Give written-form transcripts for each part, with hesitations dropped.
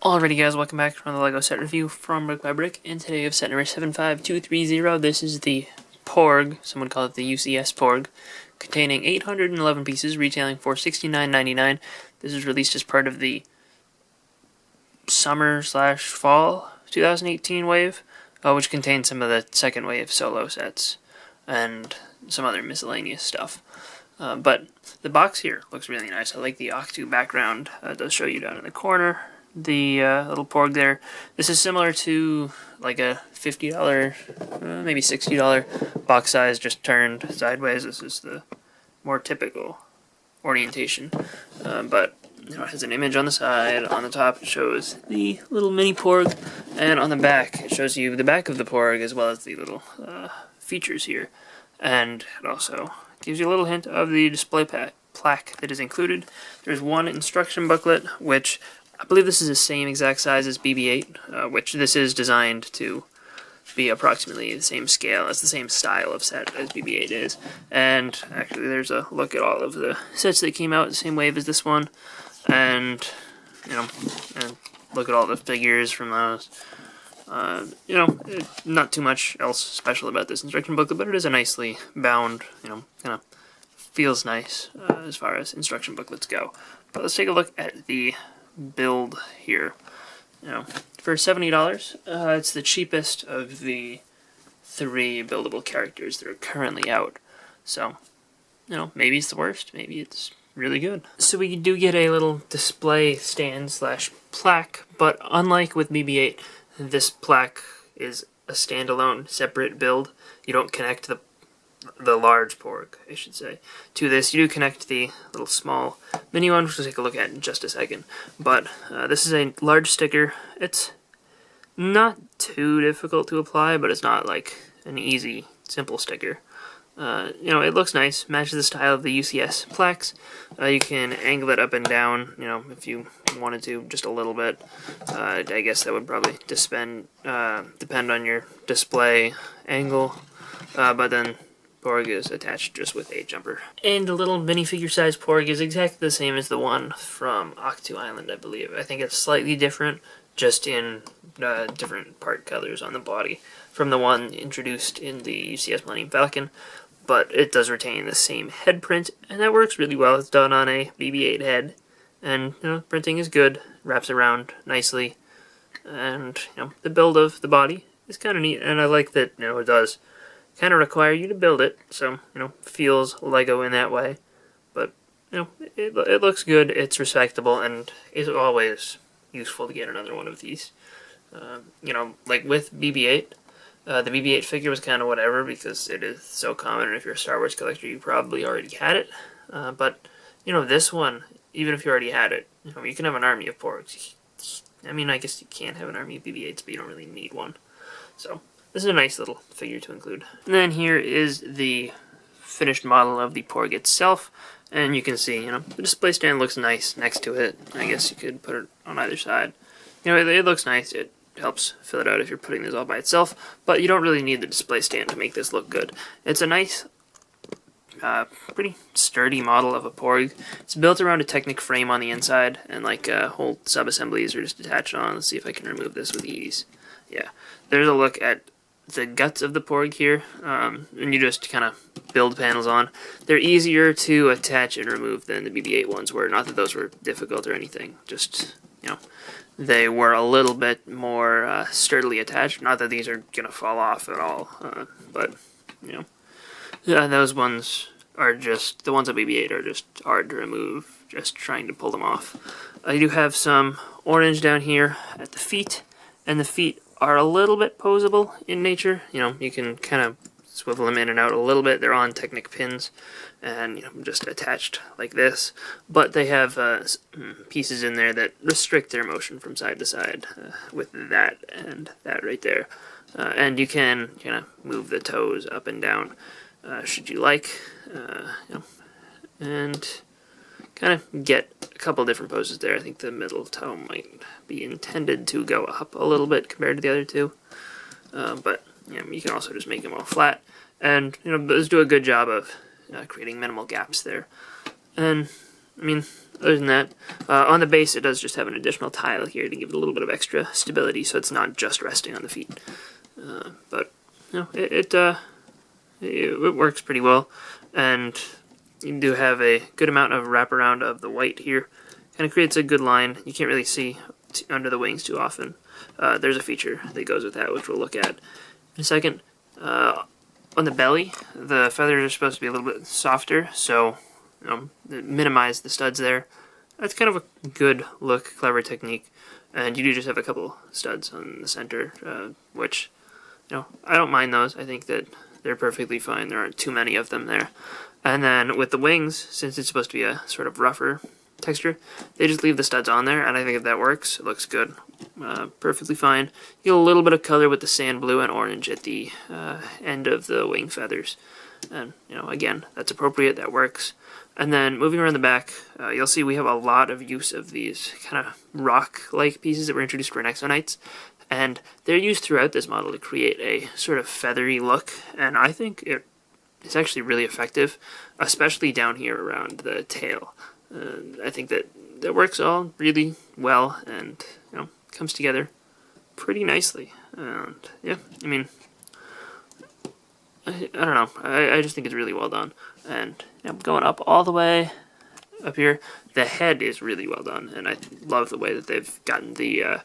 Alrighty guys, welcome back from the LEGO set review from BrickByBrick, and today we have set number 75230. This is the Porg, someone called it the UCS Porg, containing 811 pieces, retailing for $69.99. This is released as part of the summer/fall 2018 wave, which contains some of the second wave solo sets and some other miscellaneous stuff. But the box here looks really nice. I like the ahch-to background. It does show you down in the corner the little Porg there. This is similar to like a $50, maybe $60 box size, just turned sideways. This is the more typical orientation, but you know, it has an image on the side. On the top it shows the little mini Porg, and on the back it shows you the back of the Porg as well as the little features here, and it also gives you a little hint of the display plaque that is included. There's one instruction booklet, which I believe this is the same exact size as BB-8, which this is designed to be approximately the same scale, as the same style of set as BB-8 is. And actually there's a look at all of the sets that came out the same wave as this one, and you know, and look at all the figures from those. You know, not too much else special about this instruction booklet, but it is a nicely bound, you know, kind of feels nice as far as instruction booklets go. But let's take a look at the build here. You know, for $70, it's the cheapest of the 3 buildable characters that are currently out. So, you know, maybe it's the worst, maybe it's really good. So we do get a little display stand / plaque, but unlike with BB-8, this plaque is a standalone, separate build. You don't connect the large Porg, I should say, to this. You do connect the little small mini one, which we'll take a look at in just a second. But this is a large sticker. It's not too difficult to apply, but it's not like an easy, simple sticker. You know, it looks nice, matches the style of the UCS plaques. You can angle it up and down, you know, if you wanted to, just a little bit. I guess that would probably depend on your display angle, but then Porg is attached just with a jumper. And the little minifigure size Porg is exactly the same as the one from ahch-to Island, I believe. I think it's slightly different, just in different part colors on the body from the one introduced in the UCS Millennium Falcon, but it does retain the same head print, and that works really well. It's done on a BB-8 head, and you know, printing is good, wraps around nicely, and you know, the build of the body is kind of neat, and I like that, you know, it does kind of require you to build it, so, you know, feels Lego in that way. But, you know, it looks good, it's respectable, and it's always useful to get another one of these. You know, like with BB-8, the BB-8 figure was kind of whatever, because it is so common, and if you're a Star Wars collector, you probably already had it. But, you know, this one, even if you already had it, you know, you can have an army of Porgs. I mean, I guess you can have an army of BB-8s, but you don't really need one. So this is a nice little figure to include. And then here is the finished model of the Porg itself, and you can see, you know, the display stand looks nice next to it. I guess you could put it on either side. You know, it looks nice. It helps fill it out if you're putting this all by itself, but you don't really need the display stand to make this look good. It's a nice, pretty sturdy model of a Porg. It's built around a Technic frame on the inside, and like whole sub-assemblies are just attached on. Let's see if I can remove this with ease. Yeah, there's a look at the guts of the Porg here, and you just kind of build panels on. They're easier to attach and remove than the BB-8 ones were. Not that those were difficult or anything, just, you know, they were a little bit more sturdily attached. Not that these are going to fall off at all, but, you know, yeah, those ones are just, the ones on BB-8 are just hard to remove, just trying to pull them off. I do have some orange down here at the feet, and the feet are a little bit posable in nature. You know, you can kind of swivel them in and out a little bit. They're on Technic pins, and you know, just attached like this. But they have pieces in there that restrict their motion from side to side with that and that right there. And you can kind of move the toes up and down should you like, you know, and kind of get a couple different poses there. I think the middle toe might be intended to go up a little bit compared to the other two, but you know, you can also just make them all flat, and you know, those do a good job of creating minimal gaps there. And I mean, other than that, on the base it does just have an additional tile here to give it a little bit of extra stability, so it's not just resting on the feet. But you know, it works pretty well, and you do have a good amount of wraparound of the white here. Kind of creates a good line. You can't really see under the wings too often. There's a feature that goes with that, which we'll look at in a second. On the belly, the feathers are supposed to be a little bit softer, so minimize the studs there. That's kind of a good look, clever technique. And you do just have a couple studs on the center, which, I don't mind those. I think that they're perfectly fine. There aren't too many of them there. And then with the wings, since it's supposed to be a sort of rougher texture, they just leave the studs on there, and I think if that works, it looks good. Perfectly fine. You get a little bit of color with the sand blue and orange at the end of the wing feathers. And, again, that's appropriate, that works. And then moving around the back, you'll see we have a lot of use of these kind of rock-like pieces that were introduced for Nexonites. And they're used throughout this model to create a sort of feathery look, and I think it's actually really effective, especially down here around the tail. I think that works all really well, and comes together pretty nicely. And yeah, I mean, I don't know. I just think it's really well done. And going up all the way up here, the head is really well done, and I love the way that they've gotten the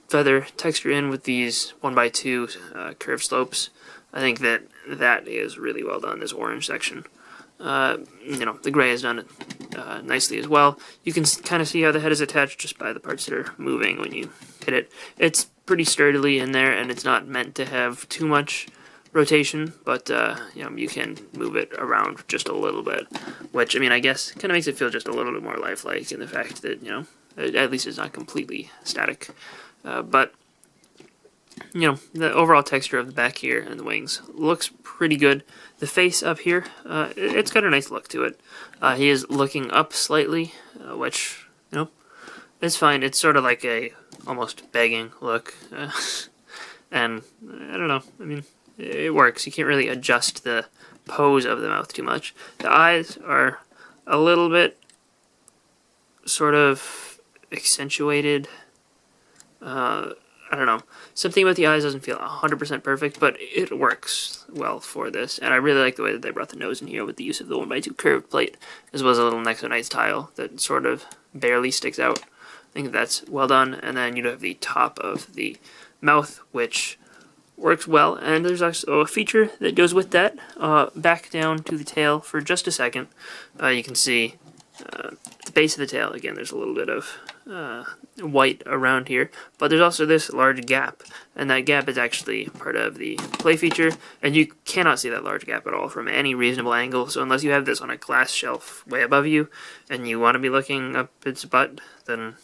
feather texture in with these 1x2 curved slopes. I think that is really well done, this orange section. The gray has done it nicely as well. You can kind of see how the head is attached just by the parts that are moving when you hit it. It's pretty sturdily in there, and it's not meant to have too much rotation, but you can move it around just a little bit, which, I guess kind of makes it feel just a little bit more lifelike in the fact that, at least it's not completely static. But the overall texture of the back here and the wings looks pretty good. The face up here, it's got a nice look to it. He is looking up slightly, which, it's fine. It's sort of like a almost begging look. And, I don't know, it works. You can't really adjust the pose of the mouth too much. The eyes are a little bit sort of accentuated. I don't know. Something about the eyes doesn't feel 100% perfect, but it works well for this. And I really like the way that they brought the nose in here with the use of the 1x2 curved plate, as well as a little Nexonites tile that sort of barely sticks out. I think that's well done. And then you have the top of the mouth, which works well. And there's also a feature that goes with that. Back down to the tail for just a second. You can see the base of the tail. Again, there's a little bit of white around here, but there's also this large gap, and that gap is actually part of the play feature, and you cannot see that large gap at all from any reasonable angle. So unless you have this on a glass shelf way above you and you want to be looking up its butt, then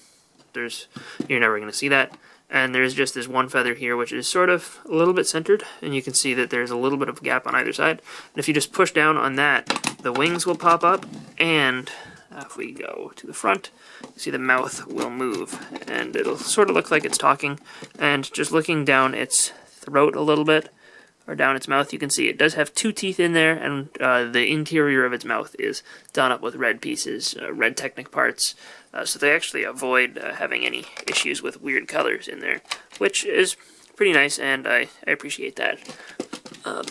you're never going to see that. And there's just this one feather here, which is sort of a little bit centered, and you can see that there's a little bit of a gap on either side. And if you just push down on that, the wings will pop up, and if we go to the front, you see the mouth will move, and it'll sort of look like it's talking. And just looking down its throat a little bit, or down its mouth, you can see it does have 2 teeth in there, and the interior of its mouth is done up with red pieces, red Technic parts, so they actually avoid having any issues with weird colors in there, which is pretty nice, and I appreciate that.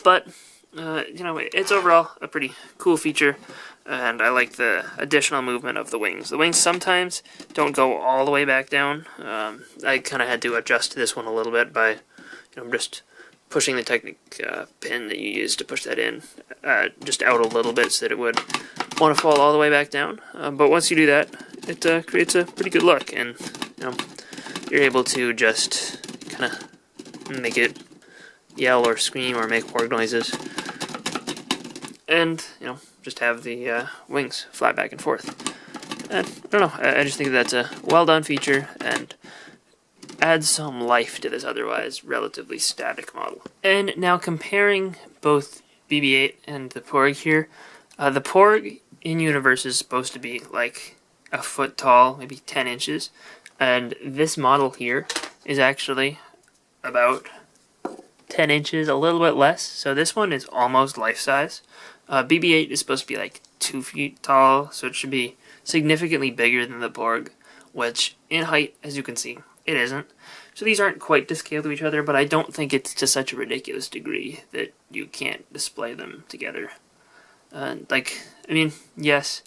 But it's overall a pretty cool feature, and I like the additional movement of the wings. The wings sometimes don't go all the way back down. I kind of had to adjust this one a little bit by just pushing the Technic pin that you use to push that in just out a little bit so that it would want to fall all the way back down. But once you do that, it creates a pretty good look, and you're able to just kind of make it yell or scream or make Porg noises, and just have the wings fly back and forth. And I don't know, I just think that's a well done feature and adds some life to this otherwise relatively static model. And now comparing both BB-8 and the Porg here, the Porg in universe is supposed to be like a foot tall, maybe 10 inches, and this model here is actually about 10 inches, a little bit less, so this one is almost life-size. BB-8 is supposed to be like 2 feet tall, so it should be significantly bigger than the Porg, which in height, as you can see, it isn't. So these aren't quite to scale to each other, but I don't think it's to such a ridiculous degree that you can't display them together. Yes,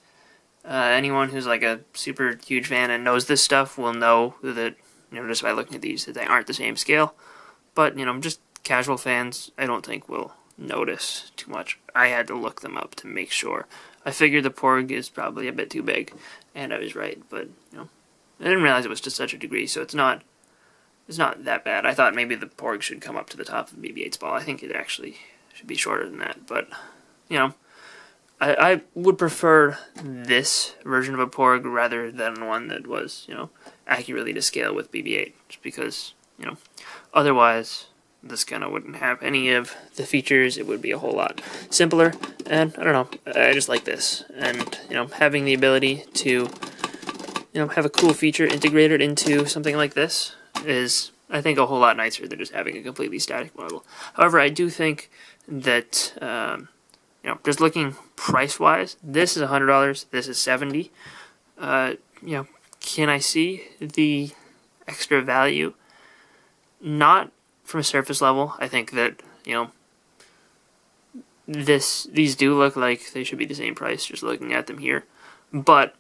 anyone who's like a super huge fan and knows this stuff will know that, just by looking at these, that they aren't the same scale. But, just casual fans, I don't think will notice too much. I had to look them up to make sure. I figured the Porg is probably a bit too big, and I was right, but, I didn't realize it was to such a degree, so it's not that bad. I thought maybe the Porg should come up to the top of BB-8's ball. I think it actually should be shorter than that, but, I would prefer this version of a Porg rather than one that was, accurately to scale with BB-8, just because, otherwise this kind of wouldn't have any of the features. It would be a whole lot simpler, and I don't know, I just like this, and, having the ability to, have a cool feature integrated into something like this is, I think, a whole lot nicer than just having a completely static model. However, I do think that, just looking price-wise, this is $100, this is $70. Can I see the extra value? Not from a surface level. I think that, these do look like they should be the same price, just looking at them here. But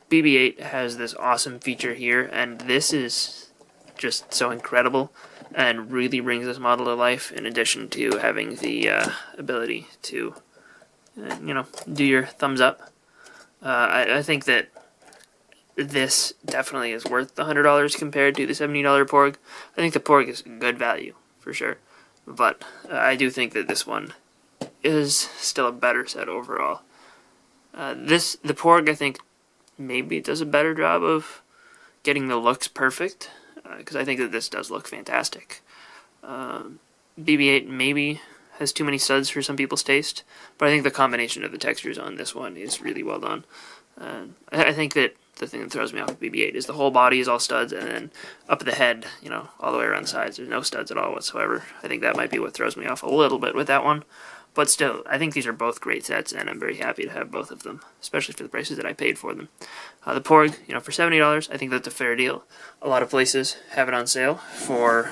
BB-8 has this awesome feature here, and this is just so incredible and really brings this model to life, in addition to having the ability to, do your thumbs up. I think that this definitely is worth the $100 compared to the $70 Porg. I think the Porg is good value, for sure. But I do think that this one is still a better set overall. The Porg, I think, maybe does a better job of getting the looks perfect, because I think that this does look fantastic. BB-8 maybe has too many studs for some people's taste, but I think the combination of the textures on this one is really well done. I think that the thing that throws me off with BB-8 is the whole body is all studs, and then up at the head, all the way around the sides, there's no studs at all whatsoever. I think that might be what throws me off a little bit with that one. But still, I think these are both great sets, and I'm very happy to have both of them, especially for the prices that I paid for them. The Porg, for $70, I think that's a fair deal. A lot of places have it on sale for,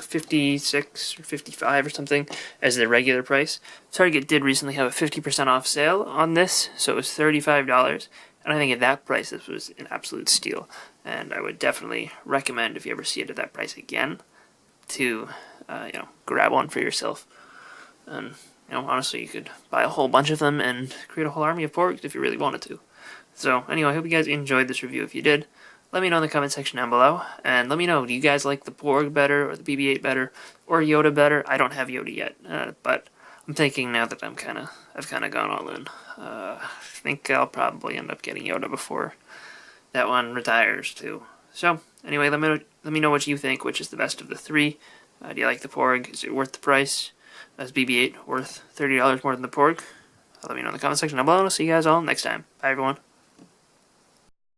56 or 55 or something as the regular price. Target did recently have a 50% off sale on this, so it was $35, and I think at that price this was an absolute steal, and I would definitely recommend, if you ever see it at that price again, to grab one for yourself. And honestly, you could buy a whole bunch of them and create a whole army of Porgs if you really wanted to. So anyway, I hope you guys enjoyed this review. If you did, let me know in the comment section down below, and let me know, do you guys like the Porg better, or the BB-8 better, or Yoda better? I don't have Yoda yet, but I'm thinking now that I've kind of gone all in. I think I'll probably end up getting Yoda before that one retires too. So anyway, let me know what you think. Which is the best of the three? Do you like the Porg? Is it worth the price? Is BB-8 worth $30 more than the Porg? Let me know in the comment section down below, and I'll see you guys all next time. Bye, everyone.